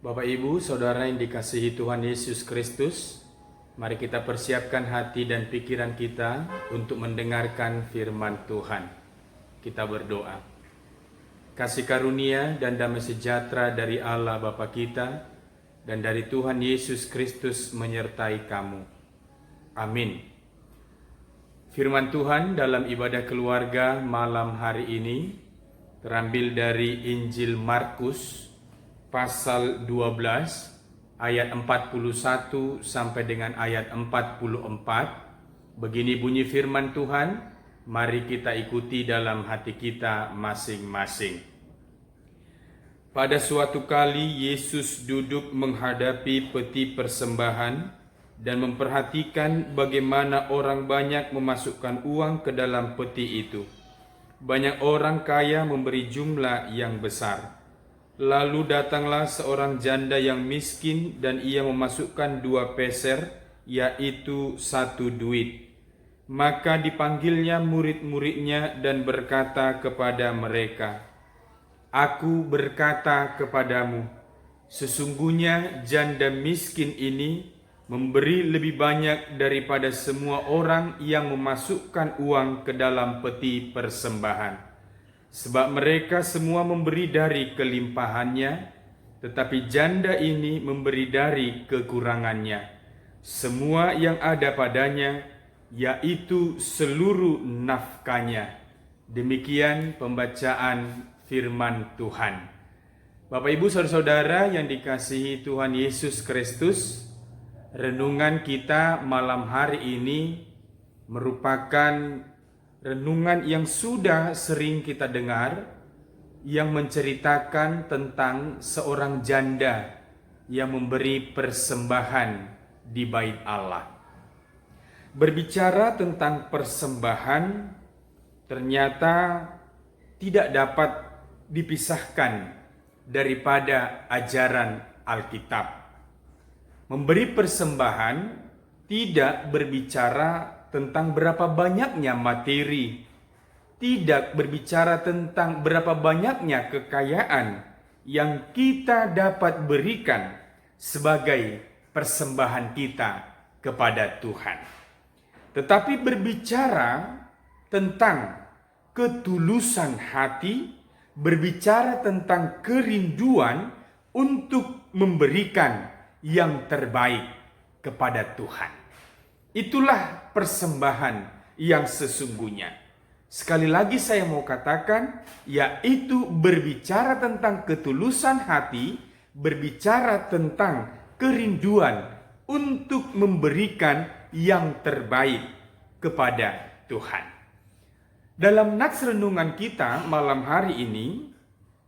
Bapak Ibu, Saudara yang dikasihi Tuhan Yesus Kristus, mari kita persiapkan hati dan pikiran kita untuk mendengarkan firman Tuhan. Kita berdoa. Kasih karunia dan damai sejahtera dari Allah Bapa kita dan dari Tuhan Yesus Kristus menyertai kamu. Amin. Firman Tuhan dalam ibadah keluarga malam hari ini terambil dari Injil Markus pasal 12 ayat 41 sampai dengan ayat 44. Begini bunyi firman Tuhan, mari kita ikuti dalam hati kita masing-masing. Pada suatu kali Yesus duduk menghadapi peti persembahan dan memperhatikan bagaimana orang banyak memasukkan uang ke dalam peti itu. Banyak orang kaya memberi jumlah yang besar. Lalu datanglah seorang janda yang miskin dan ia memasukkan 2 peser, yaitu 1 duit. Maka dipanggilnya murid-muridnya dan berkata kepada mereka, "Aku berkata kepadamu, sesungguhnya janda miskin ini memberi lebih banyak daripada semua orang yang memasukkan uang ke dalam peti persembahan. Sebab mereka semua memberi dari kelimpahannya, tetapi janda ini memberi dari kekurangannya. Semua yang ada padanya, yaitu seluruh nafkahnya." Demikian pembacaan firman Tuhan. Bapak Ibu Saudara-saudara yang dikasihi Tuhan Yesus Kristus, renungan kita malam hari ini merupakan renungan yang sudah sering kita dengar, yang menceritakan tentang seorang janda yang memberi persembahan di bait Allah. Berbicara tentang persembahan, ternyata tidak dapat dipisahkan daripada ajaran Alkitab. Memberi persembahan tidak berbicara tentang berapa banyaknya materi, tidak berbicara tentang berapa banyaknya kekayaan yang kita dapat berikan sebagai persembahan kita kepada Tuhan. Tetapi berbicara tentang ketulusan hati, berbicara tentang kerinduan untuk memberikan yang terbaik kepada Tuhan. Itulah persembahan yang sesungguhnya. Sekali lagi saya mau katakan, yaitu berbicara tentang ketulusan hati, berbicara tentang kerinduan untuk memberikan yang terbaik kepada Tuhan. Dalam nats renungan kita malam hari ini,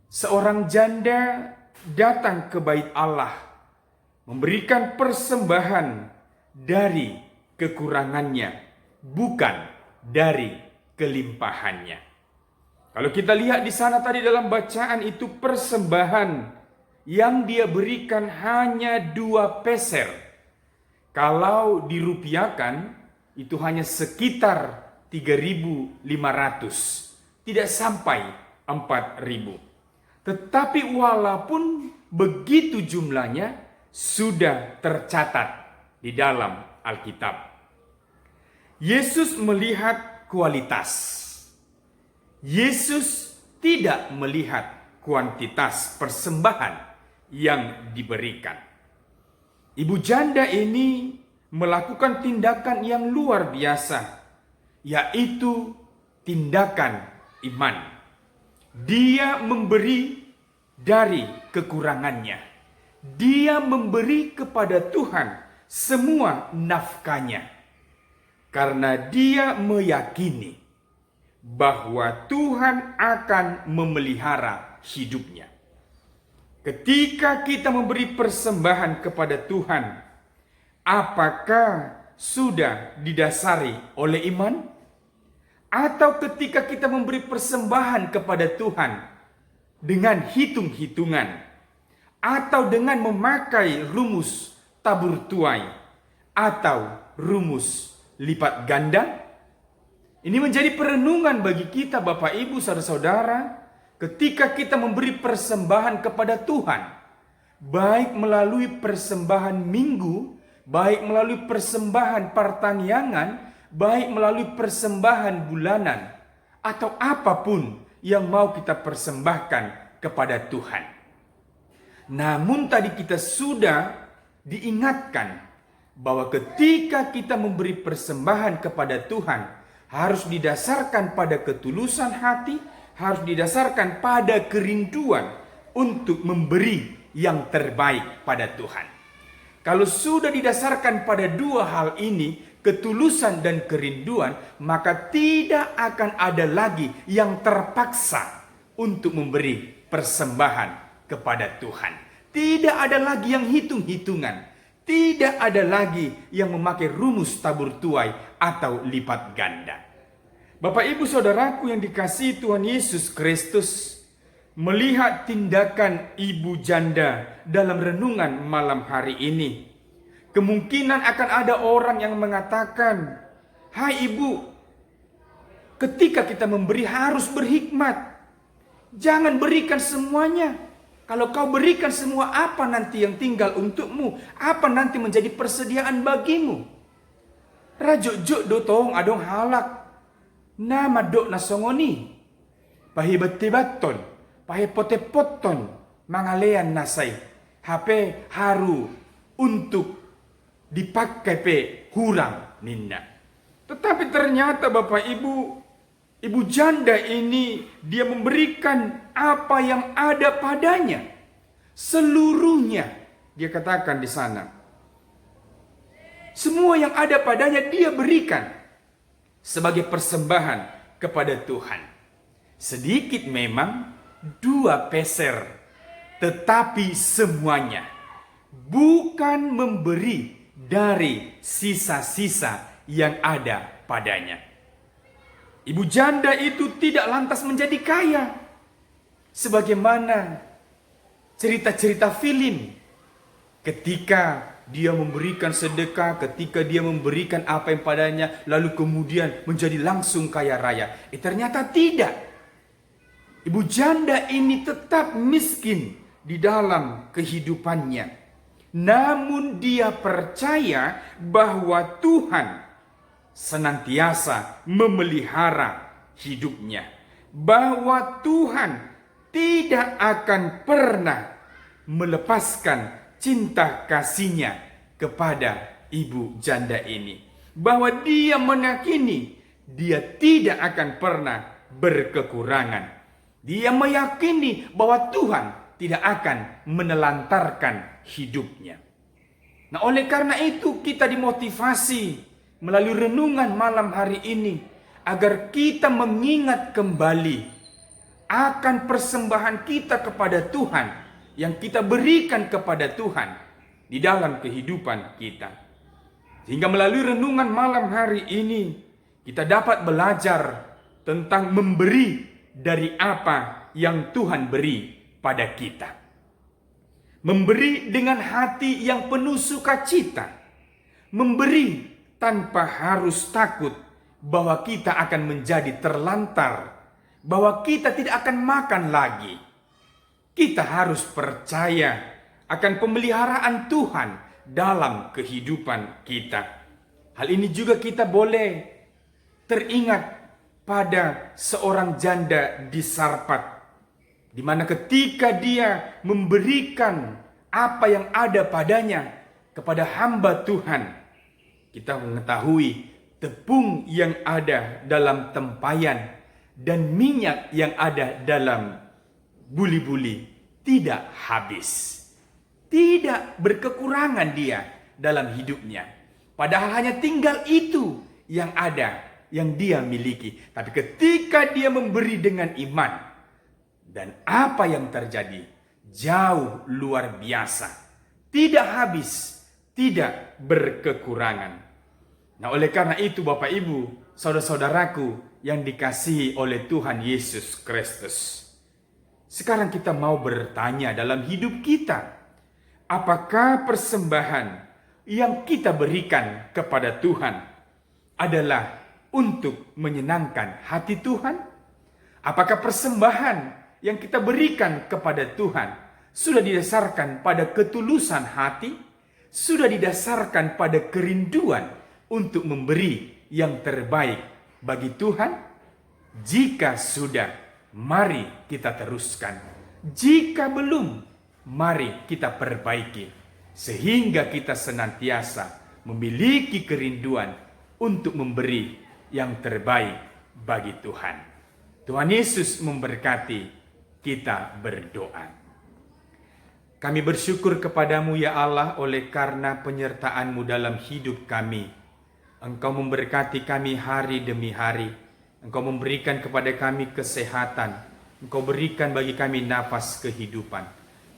seorang janda datang ke bait Allah, memberikan persembahan dari kekurangannya, bukan dari kelimpahannya. Kalau kita lihat di sana tadi dalam bacaan itu, persembahan yang dia berikan hanya 2 peser. Kalau dirupiahkan itu hanya sekitar 3.500, tidak sampai 4.000. Tetapi walaupun begitu jumlahnya sudah tercatat di dalam Alkitab. Yesus melihat kualitas. Yesus tidak melihat kuantitas persembahan yang diberikan. Ibu janda ini melakukan tindakan yang luar biasa, yaitu tindakan iman. Dia memberi dari kekurangannya. Dia memberi kepada Tuhan semua nafkahnya, karena dia meyakini bahwa Tuhan akan memelihara hidupnya. Ketika kita memberi persembahan kepada Tuhan, apakah sudah didasari oleh iman? Atau ketika kita memberi persembahan kepada Tuhan dengan hitung-hitungan, atau dengan memakai rumus tabur tuai atau rumus lipat ganda? Ini menjadi perenungan bagi kita Bapak Ibu saudara-saudara, ketika kita memberi persembahan kepada Tuhan, baik melalui persembahan minggu, baik melalui persembahan pertangyangan, baik melalui persembahan bulanan, atau apapun yang mau kita persembahkan kepada Tuhan. Namun tadi kita sudah diingatkan bahwa ketika kita memberi persembahan kepada Tuhan, harus didasarkan pada ketulusan hati, harus didasarkan pada kerinduan untuk memberi yang terbaik pada Tuhan. Kalau sudah didasarkan pada dua hal ini, ketulusan dan kerinduan, maka tidak akan ada lagi yang terpaksa untuk memberi persembahan kepada Tuhan. Tidak ada lagi yang hitung-hitungan. Tidak ada lagi yang memakai rumus tabur tuai atau lipat ganda. Bapak ibu saudaraku yang dikasihi Tuhan Yesus Kristus, melihat tindakan ibu janda dalam renungan malam hari ini, kemungkinan akan ada orang yang mengatakan, "Hai ibu, ketika kita memberi harus berhikmat. Jangan berikan semuanya. Kalau kau berikan semua, apa nanti yang tinggal untukmu? Apa nanti menjadi persediaan bagimu?" Rajuk-juk do tong adong halak. Nama dok nasongoni. Pahi betibaton. Pahi potepoton. Mangalean nasai. HP haru untuk dipakai pe hurang ninda. Tetapi ternyata Bapak Ibu janda ini dia memberikan apa yang ada padanya. Seluruhnya dia katakan di sana. Semua yang ada padanya dia berikan sebagai persembahan kepada Tuhan. Sedikit memang, 2 peser, tetapi semuanya. Bukan memberi dari sisa-sisa yang ada padanya. Ibu janda itu tidak lantas menjadi kaya. Sebagaimana cerita-cerita film. Ketika dia memberikan sedekah, ketika dia memberikan apa yang padanya, lalu kemudian menjadi langsung kaya raya. Ternyata tidak. Ibu janda ini tetap miskin di dalam kehidupannya. Namun dia percaya bahwa Tuhan senantiasa memelihara hidupnya. Bahwa Tuhan tidak akan pernah melepaskan cinta kasihnya kepada ibu janda ini. Bahwa dia meyakini dia tidak akan pernah berkekurangan. Dia meyakini bahwa Tuhan tidak akan menelantarkan hidupnya. Nah, oleh karena itu kita dimotivasi melalui renungan malam hari ini agar kita mengingat kembali akan persembahan kita kepada Tuhan yang kita berikan kepada Tuhan di dalam kehidupan kita. Sehingga melalui renungan malam hari ini kita dapat belajar tentang memberi dari apa yang Tuhan beri pada kita. Memberi dengan hati yang penuh sukacita. Memberi tanpa harus takut bahwa kita akan menjadi terlantar, bahwa kita tidak akan makan lagi. Kita harus percaya akan pemeliharaan Tuhan dalam kehidupan kita. Hal ini juga kita boleh teringat pada seorang janda di Sarpat, di mana ketika dia memberikan apa yang ada padanya kepada hamba Tuhan, kita mengetahui tepung yang ada dalam tempayan dan minyak yang ada dalam buli-buli tidak habis. Tidak berkekurangan dia dalam hidupnya. Padahal hanya tinggal itu yang ada, yang dia miliki. Tapi ketika dia memberi dengan iman, dan apa yang terjadi jauh luar biasa. Tidak habis, tidak berkekurangan. Nah, oleh karena itu Bapak Ibu, saudara-saudaraku yang dikasihi oleh Tuhan Yesus Kristus. Sekarang kita mau bertanya dalam hidup kita, apakah persembahan yang kita berikan kepada Tuhan adalah untuk menyenangkan hati Tuhan? Apakah persembahan yang kita berikan kepada Tuhan sudah didasarkan pada ketulusan hati, sudah didasarkan pada kerinduan untuk memberi yang terbaik bagi Tuhan? Jika sudah, mari kita teruskan. Jika belum, mari kita perbaiki, sehingga kita senantiasa memiliki kerinduan untuk memberi yang terbaik bagi Tuhan. Tuhan Yesus memberkati. Kita berdoa. Kami bersyukur kepadamu ya Allah oleh karena penyertaan-Mu dalam hidup kami. Engkau memberkati kami hari demi hari. Engkau memberikan kepada kami kesehatan. Engkau berikan bagi kami nafas kehidupan.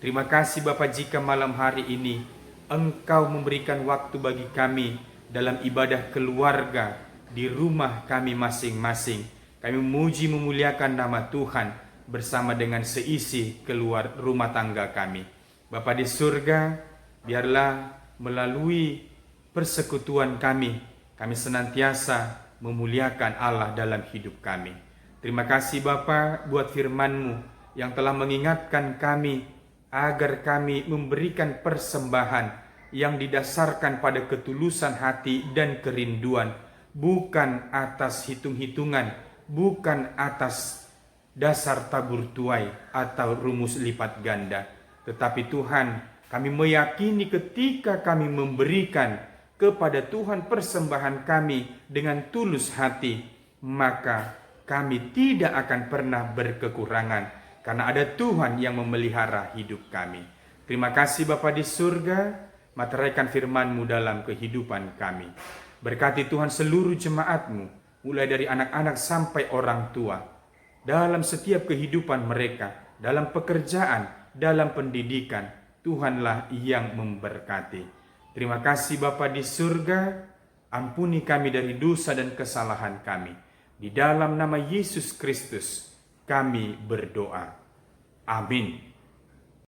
Terima kasih Bapa jika malam hari ini Engkau memberikan waktu bagi kami dalam ibadah keluarga di rumah kami masing-masing. Kami memuji memuliakan nama Tuhan bersama dengan seisi keluar rumah tangga kami. Bapa di surga, biarlah melalui persekutuan kami senantiasa memuliakan Allah dalam hidup kami. Terima kasih Bapa buat firman-Mu yang telah mengingatkan kami agar kami memberikan persembahan yang didasarkan pada ketulusan hati dan kerinduan, bukan atas hitung-hitungan, bukan atas dasar tabur tuai atau rumus lipat ganda. Tetapi Tuhan, kami meyakini ketika kami memberikan kepada Tuhan persembahan kami dengan tulus hati, maka kami tidak akan pernah berkekurangan, karena ada Tuhan yang memelihara hidup kami. Terima kasih Bapa di surga, materaikan firman-Mu dalam kehidupan kami. Berkati Tuhan seluruh jemaat-Mu, mulai dari anak-anak sampai orang tua, dalam setiap kehidupan mereka, dalam pekerjaan, dalam pendidikan, Tuhanlah yang memberkati. Terima kasih Bapa di surga, ampuni kami dari dosa dan kesalahan kami. Di dalam nama Yesus Kristus kami berdoa. Amin.